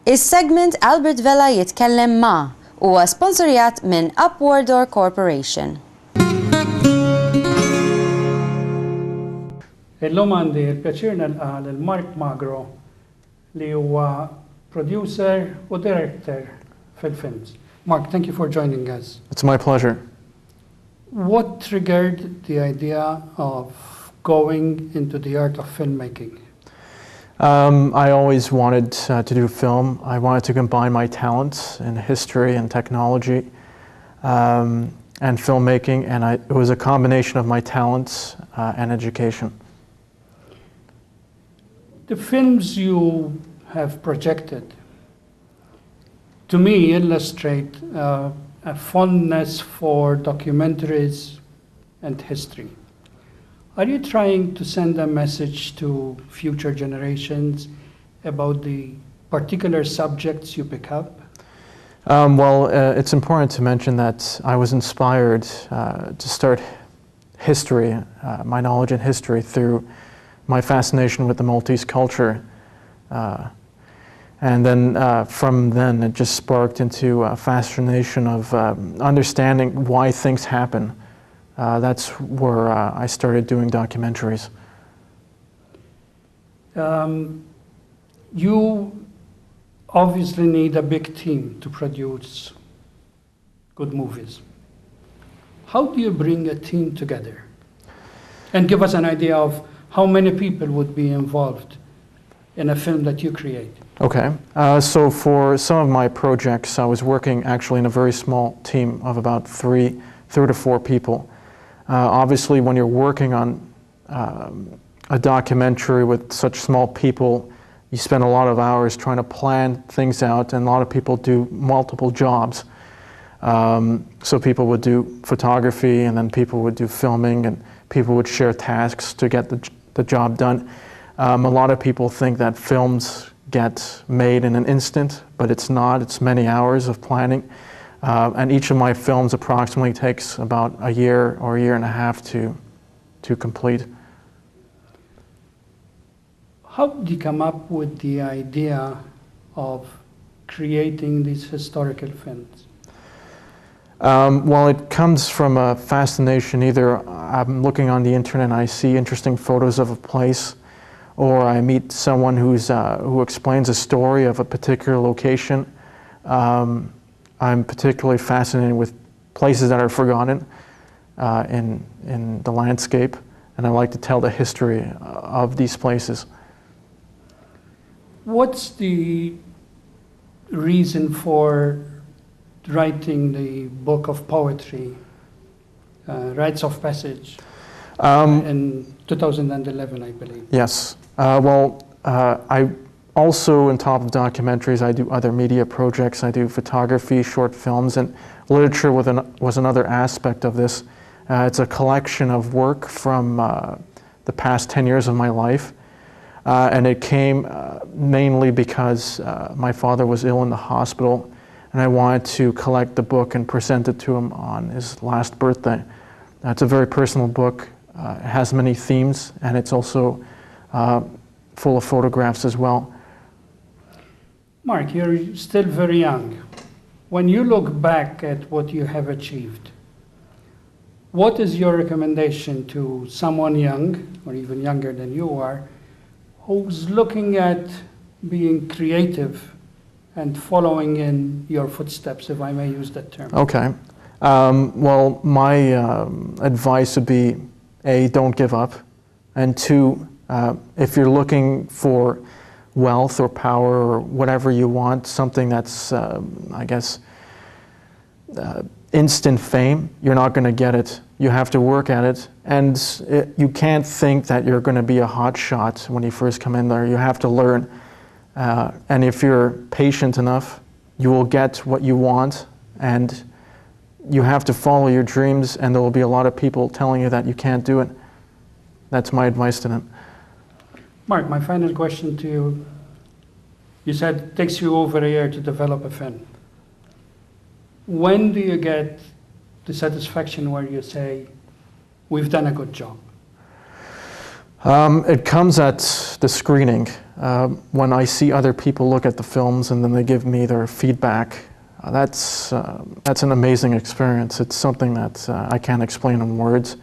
Is-segment Albert Vela jitkellem ma' huwa sponsorjat minn Upwardor Corporation. Illum għandi l-pjaċir nilqa' lil Mark Magro li huwa producer u director fil-films. Mark, thank you for joining us. It's my pleasure. What triggered the idea of going into the art of filmmaking? I always wanted to do film. I wanted to combine my talents in history and technology and filmmaking, and it was a combination of my talents and education. The films you have projected, to me, illustrate a fondness for documentaries and history. Are you trying to send a message to future generations about the particular subjects you pick up? It's important to mention that I was inspired to start history, my knowledge in history, through my fascination with the Maltese culture. And then from then it just sparked into a fascination of understanding why things happen. That's where I started doing documentaries. You obviously need a big team to produce good movies. How do you bring a team together? And give us an idea of how many people would be involved in a film that you create. Okay, so for some of my projects, I was working actually in a very small team of about three to four people. Obviously, when you're working on a documentary with such small people, you spend a lot of hours trying to plan things out, and a lot of people do multiple jobs. So people would do photography, and then people would do filming, and people would share tasks to get the job done. A lot of people think that films get made in an instant, but it's not. It's many hours of planning. And each of my films approximately takes about a year or a year and a half to complete. How did you come up with the idea of creating these historical films? It comes from a fascination. Either I'm looking on the internet and I see interesting photos of a place, or I meet someone who explains a story of a particular location. I'm particularly fascinated with places that are forgotten in the landscape, and I like to tell the history of these places. What's the reason for writing the book of poetry, Rites of Passage, in 2011, I believe? Yes. I also, on top of documentaries, I do other media projects. I do photography, short films, and literature was another aspect of this. It's a collection of work from the past 10 years of my life. And it came mainly because my father was ill in the hospital, and I wanted to collect the book and present it to him on his last birthday. It's a very personal book. It has many themes, and it's also full of photographs as well. Mark, you're still very young. When you look back at what you have achieved, what is your recommendation to someone young, or even younger than you are, who's looking at being creative and following in your footsteps, if I may use that term? Okay. My advice would be, A, don't give up, and two, if you're looking for wealth or power or whatever you want, something that's, instant fame, you're not going to get it. You have to work at it, and you can't think that you're going to be a hot shot when you first come in there. You have to learn, and if you're patient enough, you will get what you want, and you have to follow your dreams, and there will be a lot of people telling you that you can't do it. That's my advice to them. Mark, my final question to you. You said it takes you over a year to develop a film. When do you get the satisfaction where you say, we've done a good job? It comes at the screening. when I see other people look at the films and then they give me their feedback, that's an amazing experience. It's something that I can't explain in words.